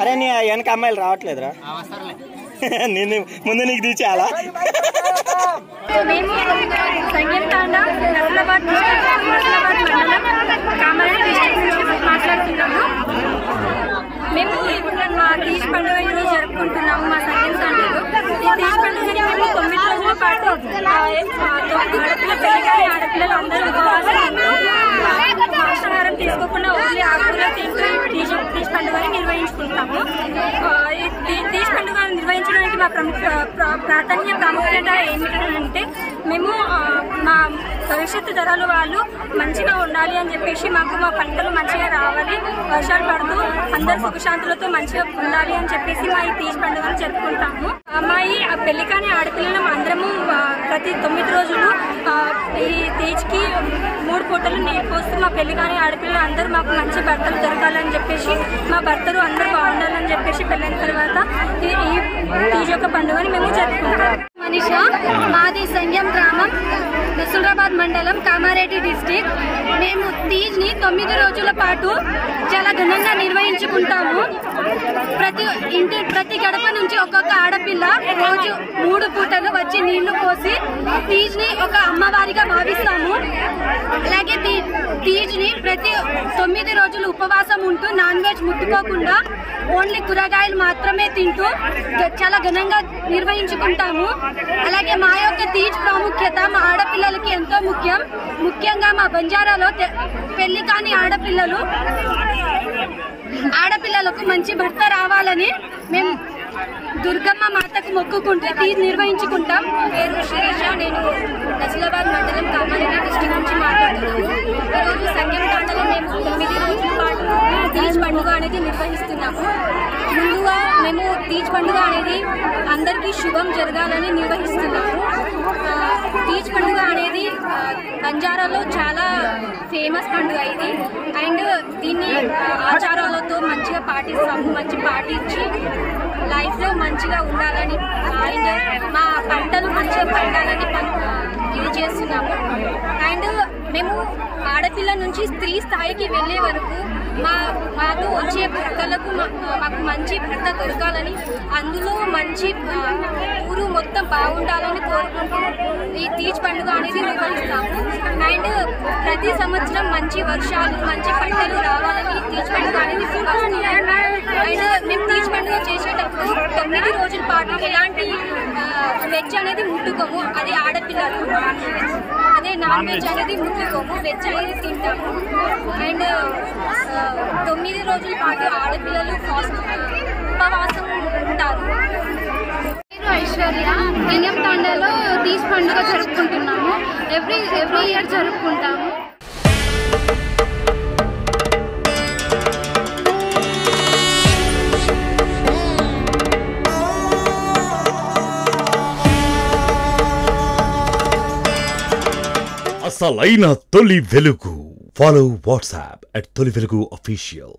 అరే నీ వెనక అమ్మాయిలు రావట్లేదురా నేను ముందు నీకు తీసేయాలా మేము ఇప్పుడు మా తీజ్ పండుగ ఈరోజు జరుపుకుంటున్నాము. మా సంగీత సంఘంలో ఈ తీజ్ పండుగని మేము 9 రోజుల పాటు ఆడపిల్లలు అందరూ మాంసాహారం తీసుకోకుండా ఓన్లీ ఆకుకూర తింటూ తీజ్ పండుగని నిర్వహించుకుంటాము. ఈ తీజ్ పండుగ నిర్వహించడానికి మా ప్రాముఖ్యత ఏమిటంటే మేము మా భవిష్యత్తు తరాలు వాళ్ళు మంచిగా ఉండాలి అని చెప్పేసి మాకు మా పంటలు మంచిగా రావాలి, వర్షాలు పడుతూ అందరు సుఖశాంతులతో మంచిగా ఉండాలి అని చెప్పేసి మా ఈ తీజ్ పండుగను జరుపుకుంటాము. మా ఈ పెళ్లి కాని ఆడపిల్లలు అందరము ప్రతి 9 రోజులు ఈ తీజ్కి 3 పూటలు నీరు పోస్తూ మా పెళ్లి కాని ఆడపిల్లలు అందరూ మాకు మంచి భర్తలు దొరకాలని చెప్పేసి మా భర్తలు అందరూ బాగుండాలని చెప్పేసి పెళ్ళైన తర్వాత ఈ తీజ్ యొక్క పండుగని మేము జరుపుకుంటాము. మనీషా, మాది సంగం గ్రామం, నసరులాబాద్ మండలం, కామారెడ్డి డిస్టిక్. మేము తీజ్ని 9 రోజుల పాటు చాలా ఘనంగా నిర్వహించుకుంటాము. ప్రతి గడప నుంచి ఒక్కొక్క ఆడపిల్ల రోజు 3 పూటలు వచ్చి నీళ్లు పోసి తీజ్ని ఒక అమ్మవారిగా భావిస్తాము. అలాగే తీజ్ని ప్రతి 9 రోజులు ఉపవాసం ఉంటూ నాన్ వెజ్ ముట్టుకోకుండా ఓన్లీ కూరగాయలు మాత్రమే తింటూ చాలా ఘనంగా నిర్వహించుకుంటాము. అలాగే మా యొక్క తీజ్ ప్రాముఖ్యత మా ఆడపిల్లలకి ఎంతో ముఖ్యంగా మా బంజారాలో పెళ్లి కాని ఆడపిల్లలకు మంచి భర్త రావాలని మేము దుర్గమ్మ మాతకు మొక్కుకుంటూ తీజ్ నిర్వహించుకుంటాం. పేరు శిరీష, నేను నసరులాబాద్ మండలం, కామారెడ్డి డిస్ట్రిక్ట్ నుంచి మాట్లాడుతున్నాను. ఈరోజు సంగం తాండలో మేము 9 రోజుల పాటు తీజ్ పండుగ అనేది నిర్వహిస్తున్నాము. ముందుగా మేము తీజ్ పండుగ అనేది అందరికీ శుభం జరగాలని నిర్వహిస్తున్నాము. తీజ్ పండుగ అనేది బంజారాలో చాలా ఫేమస్ పండుగ ఇది. అండ్ దీన్ని ఆచారాలతో మంచిగా పాటిస్తాము. మంచి పాటించి లైఫ్లో మంచిగా ఉండాలని అండ్ మా పంటలు మంచిగా పండాలని ఇది చేస్తున్నాము. అండ్ మేము ఆడపిల్ల నుంచి స్త్రీ స్థాయికి వెళ్ళే వరకు మాకు వచ్చే భర్తలకు మాకు మంచి భర్త దొరకాలని, అందులో మంచి ఊరు మొత్తం బాగుండాలని కోరుకుంటూ ఈ తీజ్ పండుగ అనేది నిర్వహిస్తాము. అండ్ ప్రతి సంవత్సరం మంచి వర్షాలు, మంచి పంటలు రావాలని తీజ్ పండుగ అనేది నిర్వహిస్తాము. అండ్ మేము తీజ్ పండుగ చేసేటప్పుడు 9 రోజుల పాటు ఎలాంటి వెజ్ అనేది ముట్టుకోము. అది ఆడపిల్లలు, అదే నాన్ వెజ్ అనేది ముట్టుకోము, వెజ్ అనేది తింటాము. అండ్ 9 రోజుల పాటు ఆడపిల్లలు ఉపవాసం ఉంటారు. నేను ఐశ్వర్య, సంగం తాండాలో తీజ్ పండుగ జరుపుకుంటున్నాము. ఎవ్రీ ఇయర్ జరుపుకుంటాము. అసలైన తొలి వెలుగు. ఫాలో వాట్సాప్ @తొలి వెలుగు official.